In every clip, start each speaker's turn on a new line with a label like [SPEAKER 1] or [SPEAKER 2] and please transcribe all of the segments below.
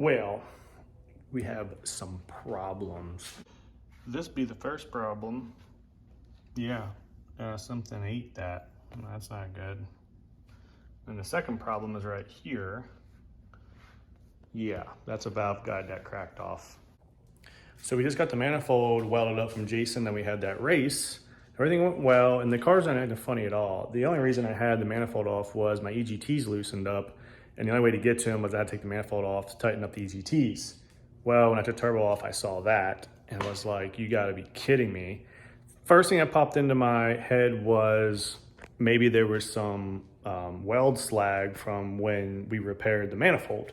[SPEAKER 1] Well, we have some problems. This be the first problem. Yeah, something ate that. That's not good. And the second problem is right here. Yeah, that's a valve guide that cracked off. So we just got the manifold welded up from Jason, then we had that race. Everything went well, and the car's not acting funny at all. The only reason I had the manifold off was my EGTs loosened up, and the only way to get to them was I had to take the manifold off to tighten up the EGTs. Well, when I took turbo off, I saw that, and was like, you gotta be kidding me. First thing that popped into my head was maybe there was some weld slag from when we repaired the manifold.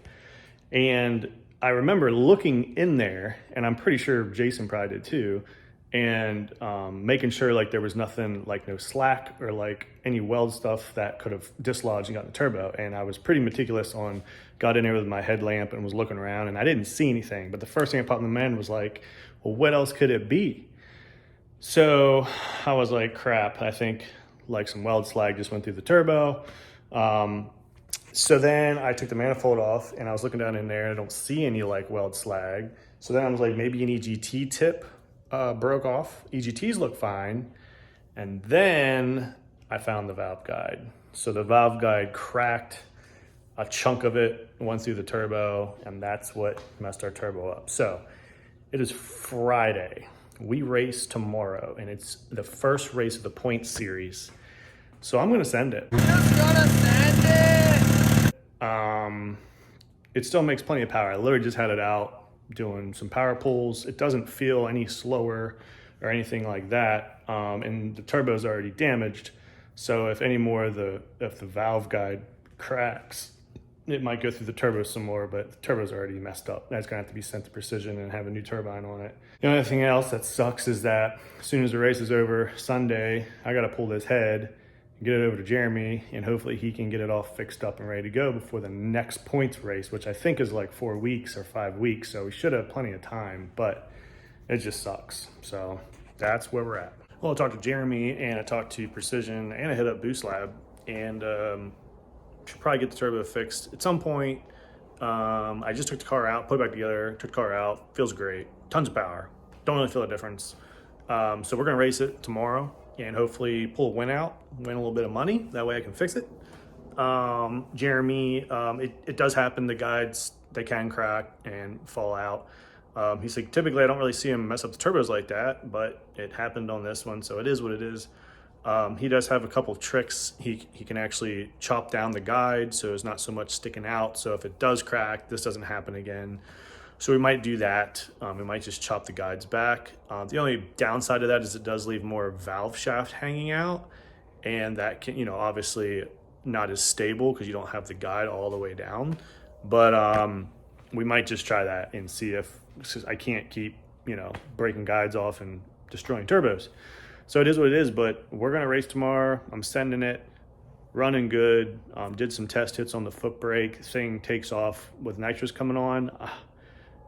[SPEAKER 1] And I remember looking in there, and I'm pretty sure Jason probably did too, and making sure like there was nothing, like no slack or like any weld stuff that could have dislodged and got in the turbo. And I was pretty meticulous on, got in there with my headlamp and was looking around, and I didn't see anything. But the first thing that popped in my mind was like, well, what else could it be? So I was like, crap, I think like some weld slag just went through the turbo. So then I took the manifold off and I was looking down in there and I don't see any like weld slag. So then I was like, maybe an EGT tip broke off. EGTs look fine. And then I found the valve guide. So the valve guide cracked, a chunk of it went through the turbo, and that's what messed our turbo up. So it is Friday. We race tomorrow, and it's the first race of the point series. So I'm gonna send it.
[SPEAKER 2] Just gonna send it!
[SPEAKER 1] It still makes plenty of power. I literally just had it out doing some power pulls. It doesn't feel any slower or anything like that. And the turbo's already damaged. So if the valve guide cracks, it might go through the turbo some more, but the turbo's already messed up. That's gonna have to be sent to Precision and have a new turbine on it. The only thing else that sucks is that as soon as the race is over Sunday, I gotta pull this head, get it over to Jeremy, and hopefully he can get it all fixed up and ready to go before the next points race, which I think is like 4 weeks or 5 weeks. So we should have plenty of time, but it just sucks. So that's where we're at. Well, I talked to Jeremy and I talked to Precision and I hit up Boost Lab, and should probably get the turbo fixed at some point. I just took the car out, put it back together, took the car out, feels great. Tons of power, don't really feel a difference. So we're gonna race it tomorrow and hopefully pull a win out, win a little bit of money. That way I can fix it. Jeremy, it does happen. The guides, they can crack and fall out. He's like, typically I don't really see him mess up the turbos like that, but it happened on this one, so it is what it is. He does have a couple of tricks. He can actually chop down the guide so it's not so much sticking out. So if it does crack, this doesn't happen again. So we might do that. We might just chop the guides back. The only downside of that is it does leave more valve shaft hanging out, and that can, obviously not as stable because you don't have the guide all the way down. But we might just try that and see if, because I can't keep, breaking guides off and destroying turbos. So it is what it is, but we're gonna race tomorrow. I'm sending it, running good. Did some test hits on the foot brake. Thing takes off with nitrous coming on.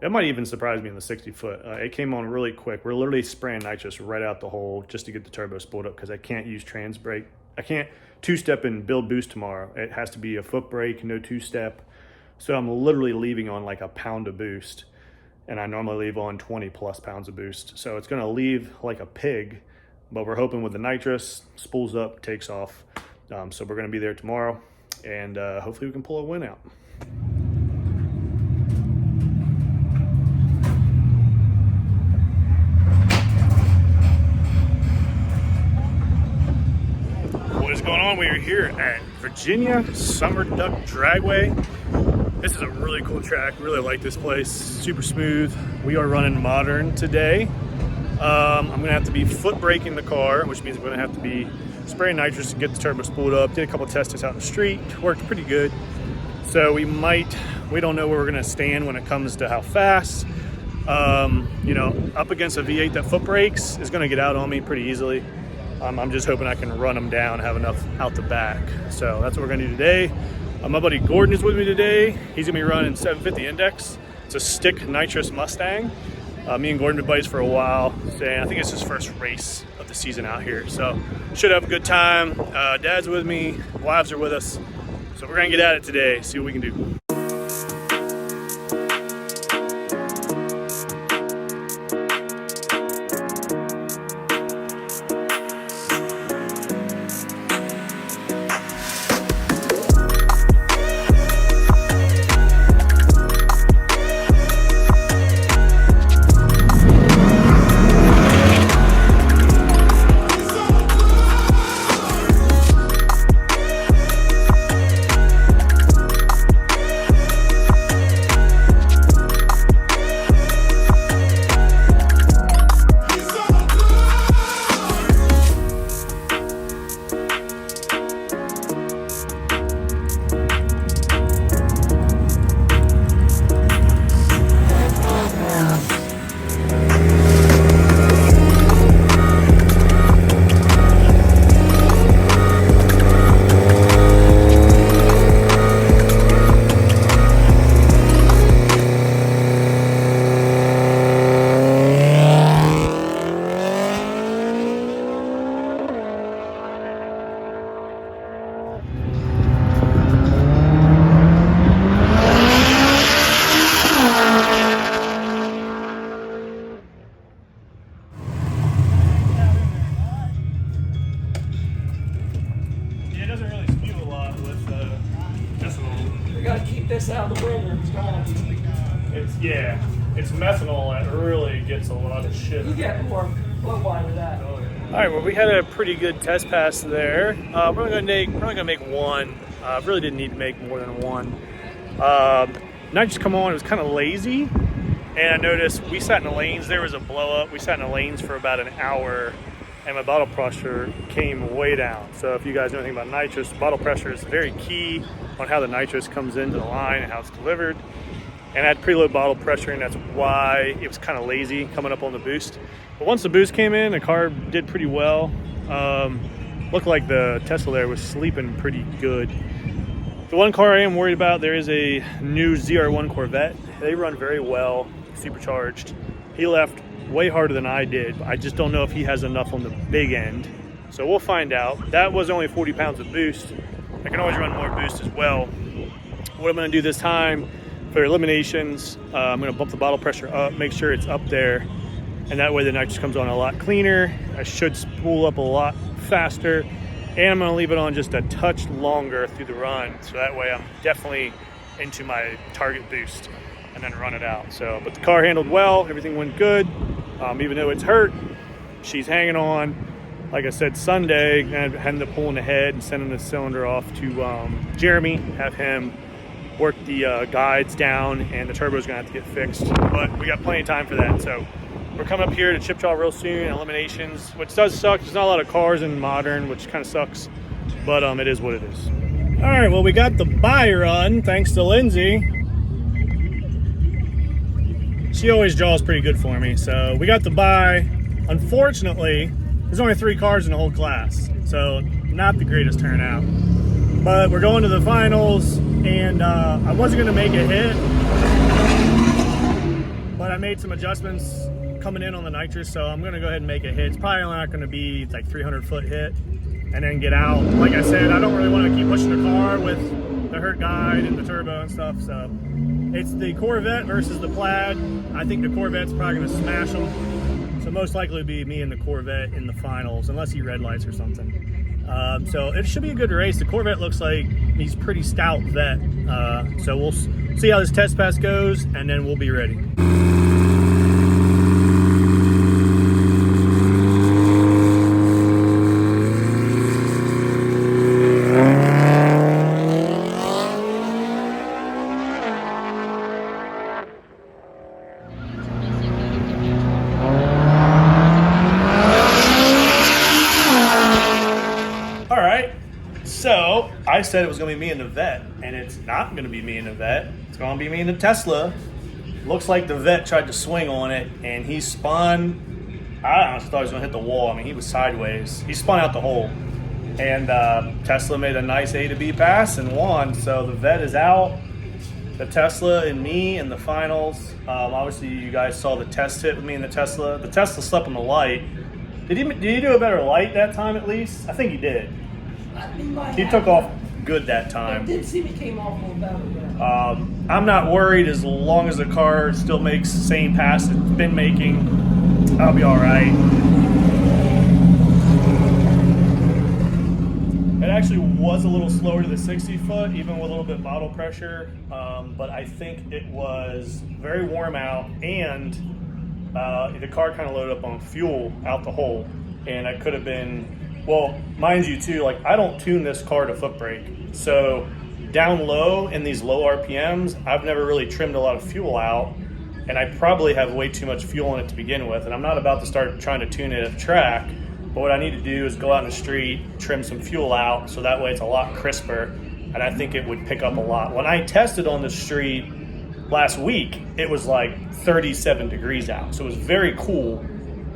[SPEAKER 1] It might even surprise me in the 60 foot. It came on really quick. We're literally spraying nitrous right out the hole just to get the turbo spooled up because I can't use trans brake. I can't two-step and build boost tomorrow. It has to be a foot brake, no two-step. So I'm literally leaving on like a pound of boost, and I normally leave on 20 plus pounds of boost. So it's gonna leave like a pig, but we're hoping with the nitrous, spools up, takes off. So we're gonna be there tomorrow, and hopefully we can pull a win out. What is going on? We are here at Virginia Summer Duck Dragway. This is a really cool track. Really like this place. Super smooth. We are running modern today. I'm gonna have to be foot braking the car, which means I'm gonna have to be spraying nitrous to get the turbo spooled up. Did a couple test tests out in the street. Worked pretty good. So we don't know where we're gonna stand when it comes to how fast. Up against a V8 that foot brakes is gonna get out on me pretty easily. I'm just hoping I can run them down, have enough out the back. So that's what we're gonna do today. My buddy Gordon is with me today. He's gonna be running 750 index. It's a stick nitrous Mustang. Me and Gordon have been buddies for a while. And I think it's his first race of the season out here. So should have a good time. Dad's with me, wives are with us. So we're gonna get at it today, see what we can do. It's methanol and it really gets a lot of shit.
[SPEAKER 2] You get more flow wide with that.
[SPEAKER 1] All right, well, we had a pretty good test pass there. We're only gonna make one. Really didn't need to make more than one. Night just come on, it was kind of lazy. And I noticed we sat in the lanes, there was a blow up. We sat in the lanes for about an hour and my bottle pressure came way down. So if you guys know anything about nitrous, bottle pressure is very key on how the nitrous comes into the line and how it's delivered. And I had pretty low bottle pressure, and that's why it was kind of lazy coming up on the boost. But once the boost came in, the car did pretty well. Looked like the Tesla there was sleeping pretty good. The one car I am worried about, there is a new ZR1 Corvette. They run very well, supercharged. He left way harder than I did. I just don't know if he has enough on the big end. So we'll find out. That was only 40 pounds of boost. I can always run more boost as well. What I'm gonna do this time, for eliminations, I'm gonna bump the bottle pressure up, make sure it's up there, and that way the nitrous comes on a lot cleaner. I should spool up a lot faster, and I'm gonna leave it on just a touch longer through the run, so that way I'm definitely into my target boost, and then run it out. So, but the car handled well, everything went good, even though it's hurt, she's hanging on. Like I said, Sunday, I ended up pulling ahead and sending the cylinder off to Jeremy, have him work the guides down, and the turbo's gonna have to get fixed, but we got plenty of time for that. So we're coming up here to chip jaw real soon, eliminations, which does suck. There's not a lot of cars in modern, which kind of sucks, but it is what it is. All right, well, we got the buy run thanks to Lindsay. She always draws pretty good for me, so we got the buy. Unfortunately, there's only 3 cars in the whole class, so not the greatest turnout. But we're going to the finals, and I wasn't gonna make a hit, but I made some adjustments coming in on the nitrous, so I'm gonna go ahead and make a hit. It's probably not gonna be like 300-foot hit and then get out. Like I said, I don't really wanna keep pushing the car with the hurt guide and the turbo and stuff, so it's the Corvette versus the Plaid. I think the Corvette's probably gonna smash them, so most likely it'll be me and the Corvette in the finals, unless he red lights or something. So it should be a good race. The Corvette looks like he's pretty stout vet. So we'll see how this test pass goes, and then we'll be ready. So I said it was gonna be me and the Vet, and it's not gonna be me and the Vet. It's gonna be me and the Tesla. Looks like the Vet tried to swing on it, and he spun. I honestly thought he was gonna hit the wall. I mean, he was sideways. He spun out the hole, and Tesla made a nice A to B pass and won. So the Vet is out. The Tesla and me in the finals. Obviously, you guys saw the test hit with me and the Tesla. The Tesla slept on the light. Did he do a better light that time at least? I think he did. He took off good that time.
[SPEAKER 2] It did seem he came off a little better. Yeah.
[SPEAKER 1] I'm not worried as long as the car still makes the same pass it's been making. I'll be all right. It actually was a little slower to the 60 foot, even with a little bit of bottle pressure. But I think it was very warm out, and the car kind of loaded up on fuel out the hole, and I could have been. Well, mind you too, like I don't tune this car to foot brake. So down low in these low RPMs, I've never really trimmed a lot of fuel out, and I probably have way too much fuel in it to begin with. And I'm not about to start trying to tune it at track, but what I need to do is go out in the street, trim some fuel out, so that way it's a lot crisper, and I think it would pick up a lot. When I tested on the street last week, it was like 37 degrees out, so it was very cool.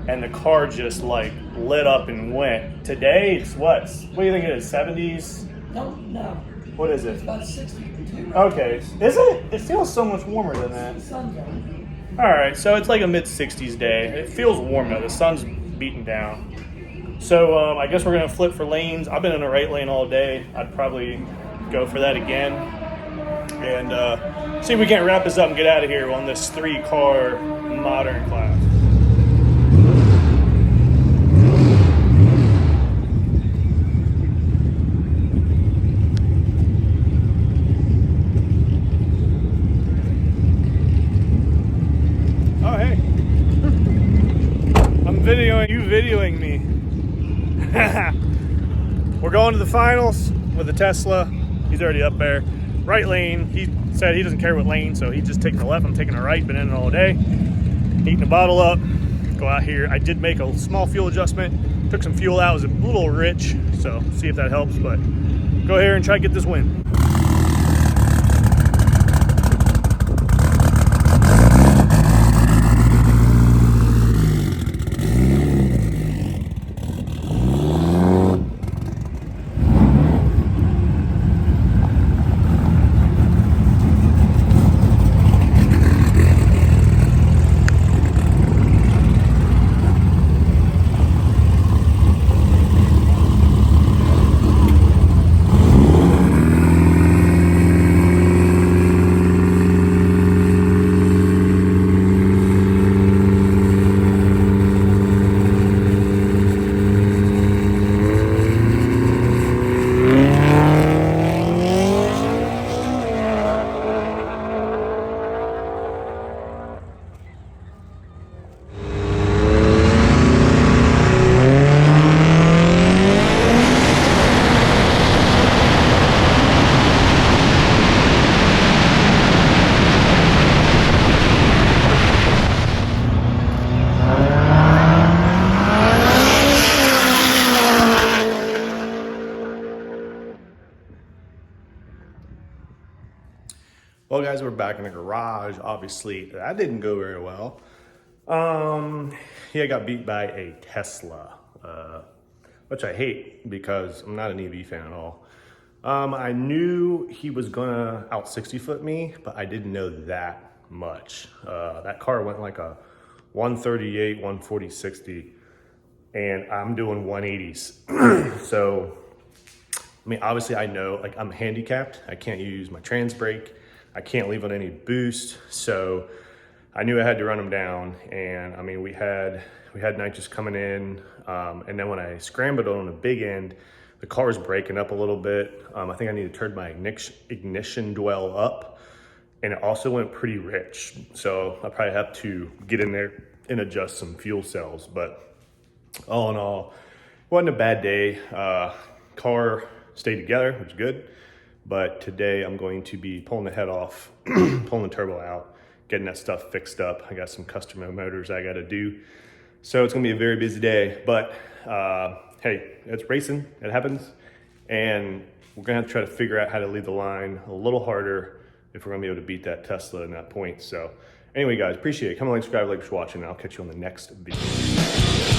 [SPEAKER 1] And the car just like lit up and went. Today, it's what do you think it is, 70s?
[SPEAKER 2] No.
[SPEAKER 1] What is
[SPEAKER 2] It's
[SPEAKER 1] it?
[SPEAKER 2] about 62.
[SPEAKER 1] Okay, is it? It feels so much warmer than that.
[SPEAKER 2] The sun's out.
[SPEAKER 1] All right, so it's like a mid-60s day. It feels warm though, the sun's beating down. So I guess we're gonna flip for lanes. I've been in the right lane all day. I'd probably go for that again. And see if we can't wrap this up and get out of here on this 3-car modern class. videoing you videoing me. We're going to the finals with the Tesla. He's already up there. Right lane. He said he doesn't care what lane, so he's just taking the left. I'm taking the right. Been in it all day. Heating the bottle up. Go out here. I did make a small fuel adjustment. Took some fuel out. It was a little rich, so see if that helps. But go here and try to get this win. Well, guys, we're back in the garage. Obviously, that didn't go very well. I got beat by a Tesla, which I hate because I'm not an EV fan at all. I knew he was gonna out 60-foot me, but I didn't know that much. That car went like a 138, 140, 60, and I'm doing 180s. So, I mean, obviously I know, like, I'm handicapped. I can't use my trans brake. I can't leave on any boost, so I knew I had to run them down. And I mean, we had nitrous coming in, and then when I scrambled on the big end, the car was breaking up a little bit. I think I need to turn my ignition dwell up, and it also went pretty rich. So I probably have to get in there and adjust some fuel cells. But all in all, it wasn't a bad day. Car stayed together, which is good. But today I'm going to be pulling the head off, pulling the turbo out, getting that stuff fixed up. I got some custom motors I got to do. So it's going to be a very busy day, but hey, it's racing, it happens. And we're going to have to try to figure out how to lead the line a little harder if we're going to be able to beat that Tesla in that point. So anyway, guys, appreciate it. Come on, subscribe, like, for watching, and I'll catch you on the next video.